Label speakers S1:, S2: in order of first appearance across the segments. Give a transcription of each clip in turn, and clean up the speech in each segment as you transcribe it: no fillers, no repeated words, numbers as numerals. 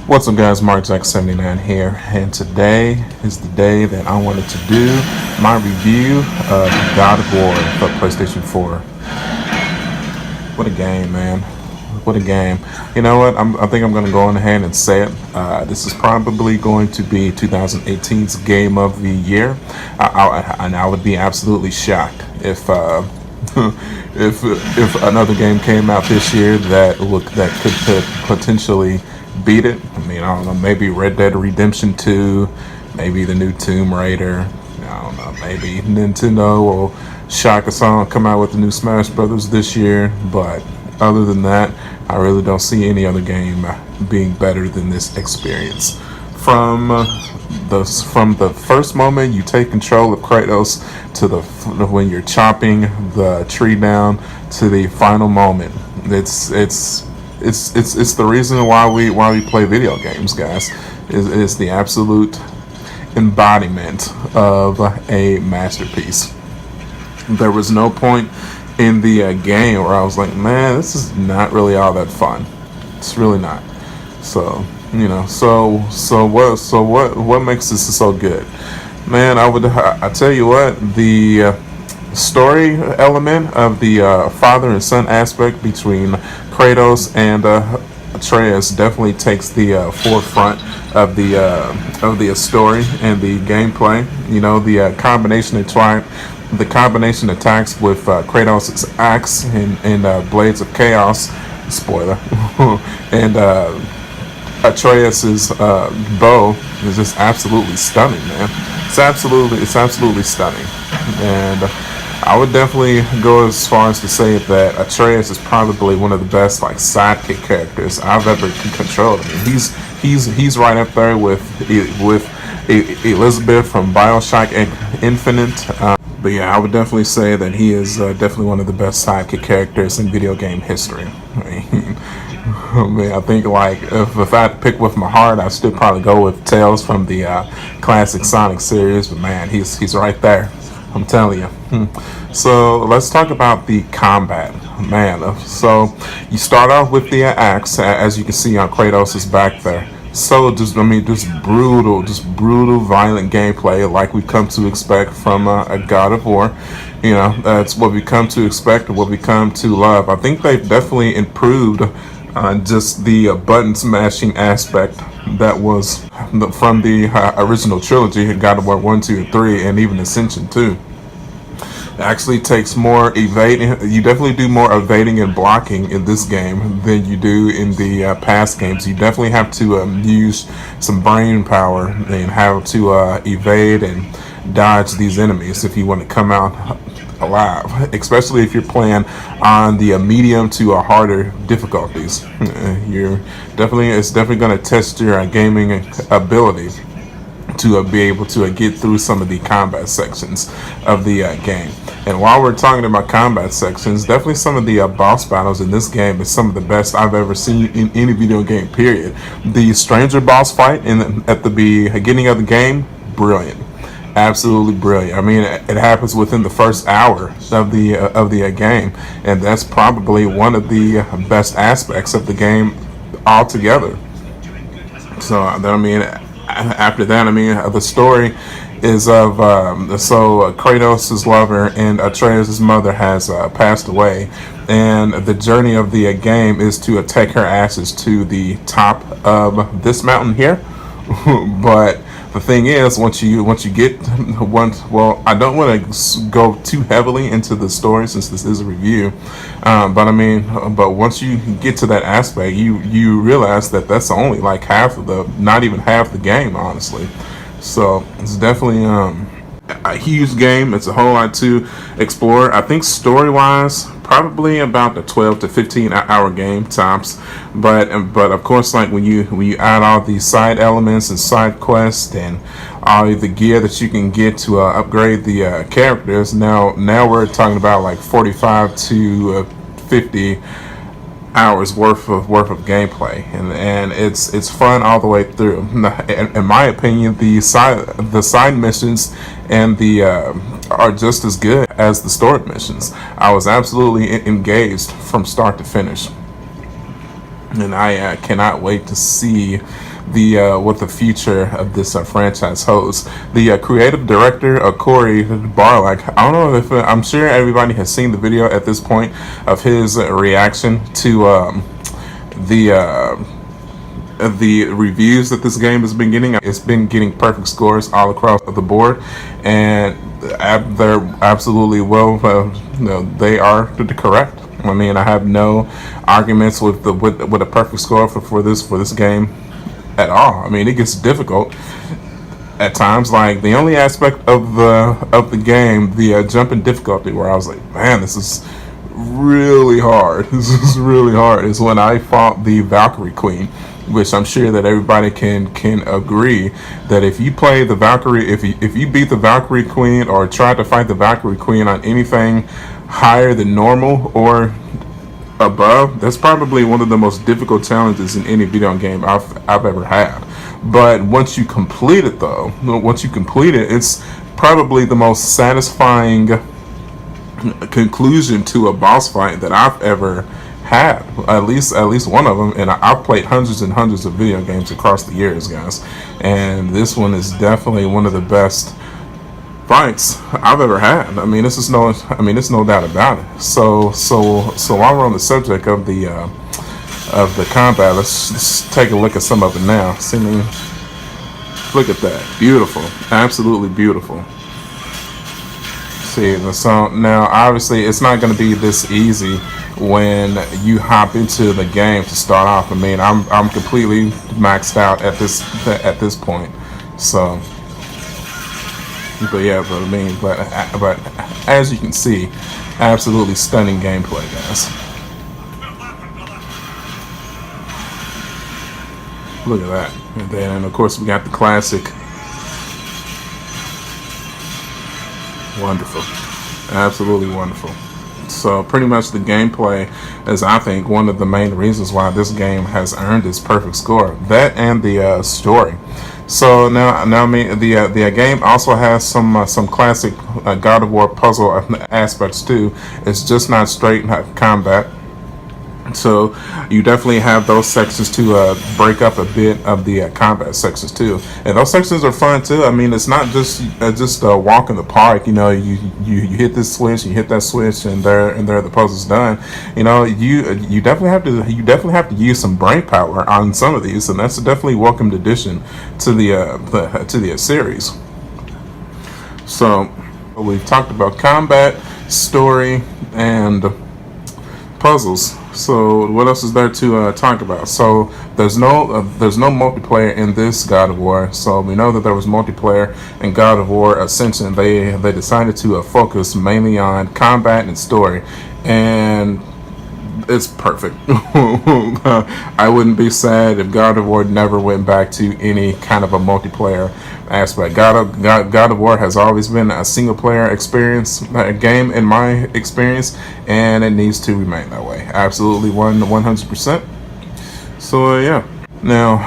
S1: What's up guys, MarcJack79 here, and today is the day that I wanted to do my review of God of War for PlayStation 4. What a game, man. What a game. You know what, I think I'm going to go on ahead and say it. This is probably going to be 2018's Game of the Year. And I would be absolutely shocked if if another game came out this year that could potentially beat it. I mean, I don't know, maybe Red Dead Redemption 2, maybe the new Tomb Raider. I don't know, maybe Nintendo will shock us all and come out with the new Smash Brothers this year. But other than that, I really don't see any other game being better than this experience. From the first moment you take control of Kratos to when you're chopping the tree down to the final moment, it's the reason why we play video games, guys. Is the absolute embodiment of a masterpiece. There was no point in the game where I was like, man, this is not really all that fun. It's really not. So you know, what makes this so good, man? I tell you what, the story element of the father and son aspect between Kratos and Atreus definitely takes the forefront of the story and the gameplay. You know, the combination attacks with Kratos' axe and Blades of Chaos, spoiler, and Atreus's bow is just absolutely stunning, man. It's absolutely stunning, and I would definitely go as far as to say that Atreus is probably one of the best sidekick characters I've ever controlled. I mean, he's right up there with Elizabeth from BioShock Infinite. But yeah, I would definitely say that he is definitely one of the best sidekick characters in video game history. I mean, I think if I had to pick with my heart, I'd still probably go with Tails from the classic Sonic series. But man, he's right there. I'm telling you. So let's talk about the combat, man. So you start off with the axe, as you can see on Kratos' back there. So just brutal, violent gameplay like we come to expect from a God of War. You know, that's what we come to expect, what we come to love. I think they've definitely improved just the button smashing aspect that was from the original trilogy, God of War 1, 2, and 3, and even Ascension 2. It actually takes more evading. You definitely do more evading and blocking in this game than you do in the past games. You definitely have to use some brain power and how to evade and dodge these enemies if you want to come out alive, especially if you're playing on the medium to harder difficulties. It's definitely going to test your gaming ability to be able to get through some of the combat sections of the game. And while we're talking about combat sections, definitely some of the boss battles in this game is some of the best I've ever seen in any video game, period. The stranger boss fight at the beginning of the game, brilliant. Absolutely brilliant. I mean, it happens within the first hour of the game, and that's probably one of the best aspects of the game altogether. So I mean, after that, I mean, the story is of Kratos' lover and Atreus' mother has passed away, and the journey of the game is to take her ashes to the top of this mountain here. But the thing is, once you get well, I don't want to go too heavily into the story since this is a review, but once you get to that aspect, you realize that that's only not even half the game, honestly. So it's definitely a huge game. It's a whole lot to explore. I think story-wise, probably about a 12 to 15 hour game tops. But of course, when you add all these side elements and side quests and all the gear that you can get to upgrade the characters, now we're talking about 45 to 50 hours worth of gameplay, and it's fun all the way through. In my opinion, the side missions and the are just as good as the story missions. I was absolutely engaged from start to finish. and I cannot wait to see the what the future of this franchise holds. The creative director, Corey Barlog, I don't know if I'm sure everybody has seen the video at this point of his reaction to the reviews that this game has been getting. It's been getting perfect scores all across the board, and they're absolutely they are correct. I mean, I have no arguments with a perfect score for this game at all. I mean, it gets difficult at times. Like, the only aspect of the game, the jumping difficulty, where I was like, man, this is really hard. This is really hard. Is when I fought the Valkyrie Queen, which I'm sure that everybody can agree that if you play the Valkyrie, if you beat the Valkyrie Queen or try to fight the Valkyrie Queen on anything higher than normal or above, that's probably one of the most difficult challenges in any video game I've ever had. But once you complete it, though, it's probably the most satisfying conclusion to a boss fight that I've ever had. At least one of them. And I've played hundreds and hundreds of video games across the years, guys, and this one is definitely one of the best fights I've ever had. I mean, it's no doubt about it. So while we're on the subject of the combat, let's take a look at some of it now. See me? Look at that, beautiful, absolutely beautiful. See, so now obviously it's not going to be this easy when you hop into the game to start off. I mean, I'm completely maxed out at this point. So. But yeah, but as you can see, absolutely stunning gameplay, guys. Look at that. And then, of course, we got the classic. Wonderful. Absolutely wonderful. So pretty much the gameplay is, I think, one of the main reasons why this game has earned its perfect score. That and the story. So now, I mean, the game also has some classic God of War puzzle aspects too. It's just not straight combat. So you definitely have those sections to break up a bit of the combat sections too, and those sections are fun too. I mean, it's not just a walk in the park. You know, you hit this switch, you hit that switch, and there the puzzle's done. You know, you definitely have to use some brain power on some of these, and that's a definitely welcomed addition to the series. So we've talked about combat, story, and puzzles. So what else is there to talk about? So there's no multiplayer in this God of War. So we know that there was multiplayer in God of War Ascension. They decided to focus mainly on combat and story, and it's perfect. I wouldn't be sad if God of War never went back to any kind of a multiplayer aspect. God of War has always been a single player experience game in my experience, and it needs to remain that way. Absolutely 100%. So yeah. Now,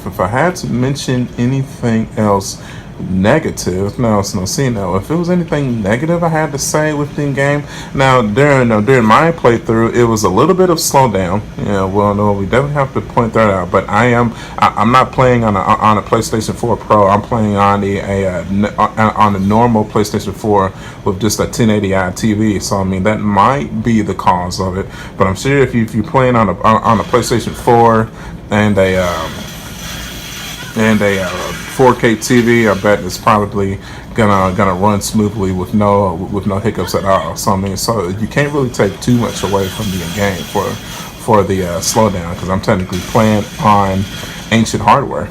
S1: if I had to mention anything else negative, if it was anything negative I had to say within game, now during my playthrough, it was a little bit of slowdown. Yeah, well, no, we definitely have to point that out. But I'm not playing on a PlayStation 4 Pro. I'm playing on a normal PlayStation 4 with just a 1080i TV. So I mean, that might be the cause of it. But I'm sure if you're playing on a PlayStation 4 and a 4K TV, I bet it's probably gonna run smoothly with no hiccups at all. So I mean, so you can't really take too much away from the game for the slowdown, because I'm technically playing on ancient hardware,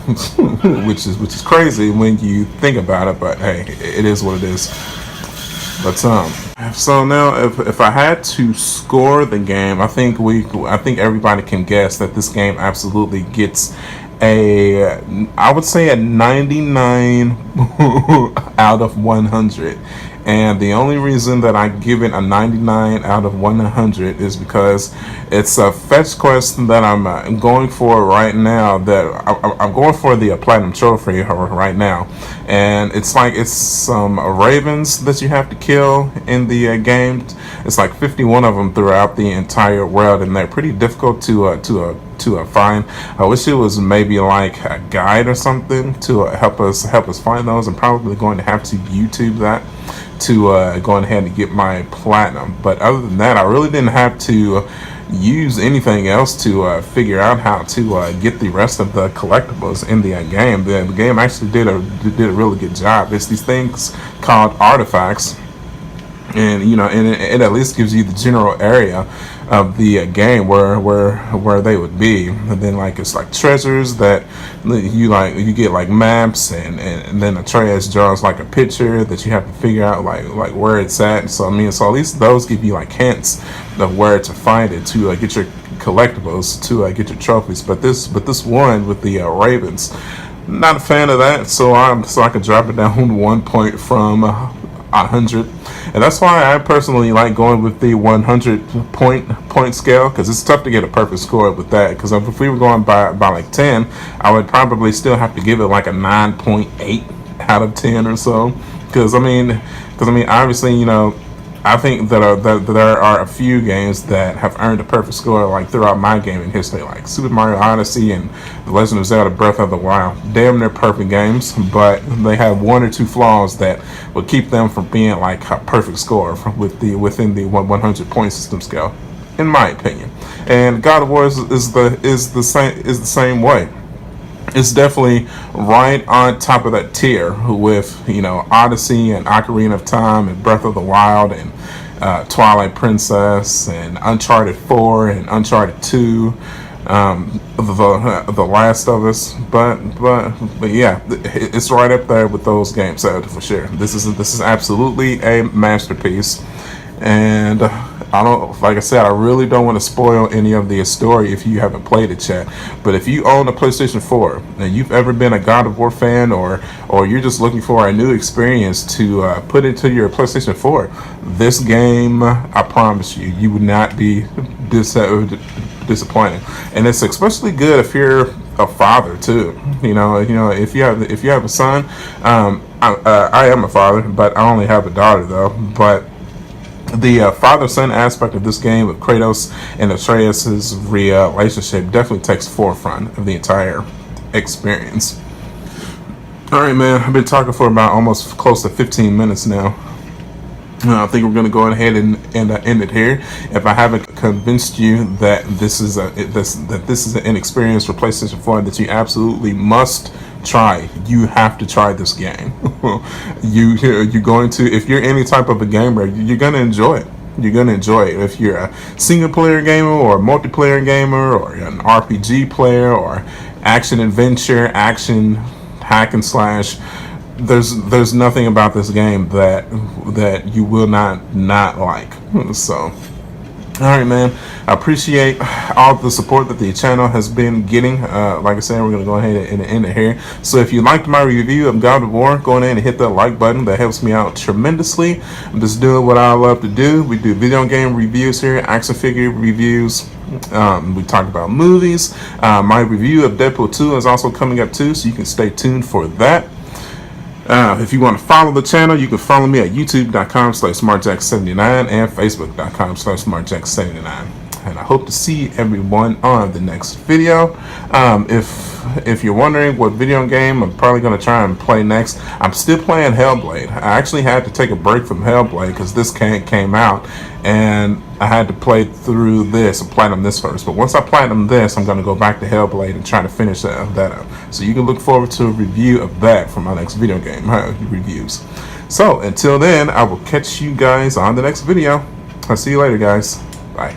S1: which is crazy when you think about it. But hey, it is what it is. But so now if I had to score the game, I think everybody can guess that this game absolutely gets I would say a 99 out of 100. and the only reason that I give it a 99 out of 100 is because it's a fetch quest that I'm going for right now. That I'm going for the platinum trophy right now, and it's some ravens that you have to kill in the game. It's like 51 of them throughout the entire world, and they're pretty difficult to find. I wish it was maybe like a guide or something to help us find those. I'm probably going to have to YouTube that to go ahead and get my platinum. But other than that, I really didn't have to use anything else to figure out how to get the rest of the collectibles in the game. The game actually did a really good job. It's these things called artifacts, and and it at least gives you the general area of the game where they would be. And then it's like treasures that you get like maps, and then Atreus draws like a picture that you have to figure out like where it's at. So at least those give you like hints of where to find it to get your collectibles, to get your trophies. But this one with the ravens, not a fan of that. So I could drop it down 1 point from 100, and that's why I personally like going with the 100 point scale, because it's tough to get a perfect score with that. Because if we were going by like 10, I would probably still have to give it like a 9.8 out of 10 or so. Because obviously, I think that there are a few games that have earned a perfect score like throughout my gaming history, like Super Mario Odyssey and The Legend of Zelda Breath of the Wild. Damn near perfect games, but they have one or two flaws that will keep them from being like a perfect score within the 100 point system scale, in my opinion. And God of War is the same way. It's definitely right on top of that tier with Odyssey and Ocarina of Time and Breath of the Wild and Twilight Princess and Uncharted 4 and Uncharted 2, the Last of Us. But yeah, it's right up there with those games, for sure. This is absolutely a masterpiece. And like I said, I really don't want to spoil any of the story if you haven't played it yet. But if you own a PlayStation 4 and you've ever been a God of War fan, or you're just looking for a new experience to put into your PlayStation 4, this game, I promise you would not be disappointed. And it's especially good if you're a father too. If you have a son. I am a father, but I only have a daughter though. But the father-son aspect of this game with Kratos and Atreus' relationship definitely takes forefront of the entire experience. Alright, man, I've been talking for about almost close to 15 minutes now. I think we're going to go ahead and end it here. If I haven't convinced you that this is an experience for PlayStation 4 that you absolutely must try, you have to try this game. You're going to, if you're any type of a gamer, you're going to enjoy it. You're going to enjoy it. If you're a single player gamer or a multiplayer gamer or an RPG player or action adventure, action hack and slash, there's nothing about this game that you will not like. So alright, man, I appreciate all the support that the channel has been getting. Like I said, we're going to go ahead and end it here. So if you liked my review of God of War, go ahead and hit that like button. That helps me out tremendously. I'm just doing what I love to do. We do video game reviews here, action figure reviews. We talk about movies. My review of Deadpool 2 is also coming up too, so you can stay tuned for that. If you want to follow the channel, you can follow me at youtube.com/MarcJack79 and facebook.com/MarcJack79. And I hope to see everyone on the next video. If you're wondering what video game I'm probably going to try and play next, I'm still playing Hellblade. I actually had to take a break from Hellblade because this came out, and I had to play through this and platinum this first. But once I platinum this, I'm going to go back to Hellblade and try to finish that up. So you can look forward to a review of that for my next video game reviews. So until then, I will catch you guys on the next video. I'll see you later, guys. Bye.